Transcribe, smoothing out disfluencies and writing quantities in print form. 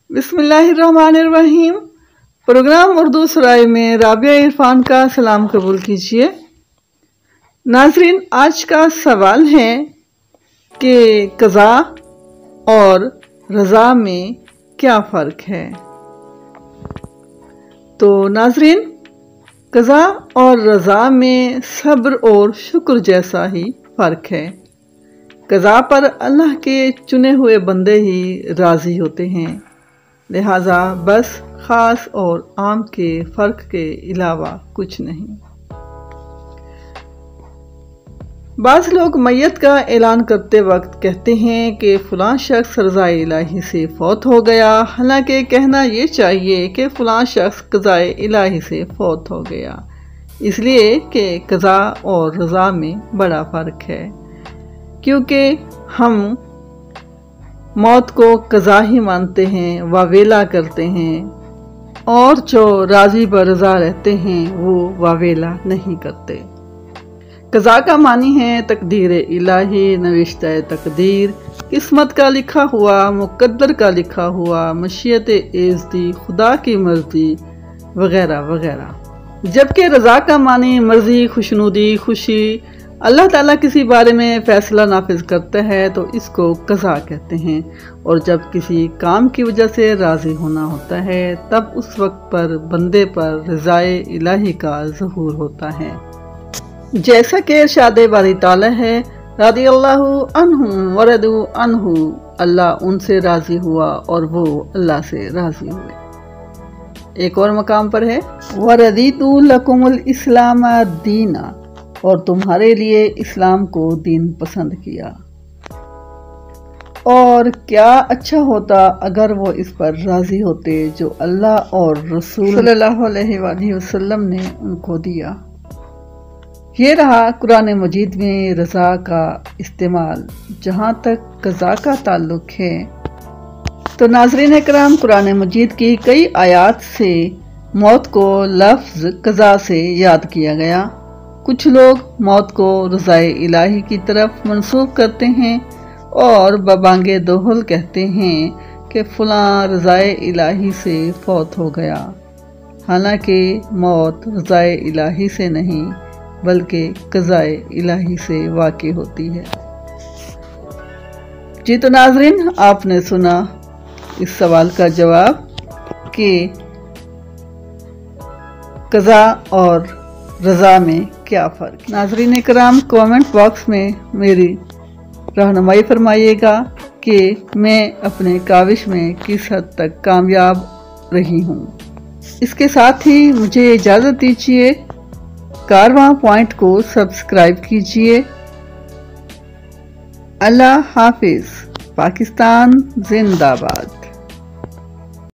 बिस्मिल्लाहिर्रहमानिर्रहीम। प्रोग्राम उर्दू सराय में राबिया इरफान का सलाम कबूल कीजिए। नाज़रीन, आज का सवाल है कि क़ज़ा और रज़ा में क्या फ़र्क है। तो नाज़रीन, क़ज़ा और रज़ा में सब्र और शुक्र जैसा ही फ़र्क है। क़ज़ा पर अल्लाह के चुने हुए बंदे ही राज़ी होते हैं, लिहाजा बस ख़ास और आम के फ़र्क के अलावा कुछ नहीं। बाज़ लोग मैयत का ऐलान करते वक्त कहते हैं कि फ़लाँ शख्स रज़ाए इलाही से फ़ौत हो गया, हालांकि कहना ये चाहिए कि फ़लाँ शख्स क़ज़ाए इलाही से फ़ौत हो गया, इसलिए कि क़ज़ा और रज़ा में बड़ा फ़र्क है। क्योंकि हम मौत को क़ज़ा ही मानते हैं, वावेला करते हैं, और जो राज़ी बरज़ा रहते हैं वो वावेला नहीं करते। क़ज़ा का मानी है तकदीर इलाही, नविश्ते तकदीर, किस्मत का लिखा हुआ, मुक़द्दर का लिखा हुआ, मशीयत एज़दी, खुदा की मर्ज़ी वगैरह वगैरह। जबकि रज़ा का मानी मर्ज़ी, खुशनुदी, खुशी। अल्लाह ताला किसी बारे में फ़ैसला नाफिज करता है तो इसको क़ज़ा कहते हैं, और जब किसी काम की वजह से राज़ी होना होता है तब उस वक्त पर बंदे पर रज़ाए इलाही का ज़हूर होता है। जैसा कि इरशाद बारी ताला है, रज़ियल्लाहु अन्हु व रदू अन्हु, अल्लाह उनसे राज़ी हुआ और वो अल्लाह से राज़ी हुए। एक और मकाम पर है, व रदीतु लकुमुल इस्लाम दीना, और तुम्हारे लिए इस्लाम को दीन पसंद किया। और क्या अच्छा होता अगर वो इस पर राज़ी होते जो अल्लाह और रसूल सल्लल्लाहु अलैहि वसल्लम ने उनको दिया। ये रहा कुरान मजीद में रज़ा का इस्तेमाल। जहाँ तक क़ज़ा का ताल्लुक़ है तो नाज़रीन कराम, कुरान मजीद की कई आयात से मौत को लफ्ज़ क़ज़ा से याद किया गया। कुछ लोग मौत को रज़ाए इलाही की तरफ मंसूब करते हैं और बबांगे दोहल कहते हैं कि फ़लाँ रज़ाए इलाही से फ़ौत हो गया, हालांकि मौत रज़ाए इलाही से नहीं बल्कि क़ज़ाए इलाही से वाक़ई होती है। जी तो नाज़रीन, आपने सुना इस सवाल का जवाब कि क़ज़ा और रज़ा में क्या फ़र्क। नाज़रीन कराम, कमेंट बॉक्स में मेरी रहनुमाई फरमाइएगा कि मैं अपने काविश में किस हद तक कामयाब रही हूँ। इसके साथ ही मुझे इजाज़त दीजिए। कारवां पॉइंट को सब्सक्राइब कीजिए। अल्लाह हाफिज़। पाकिस्तान जिंदाबाद।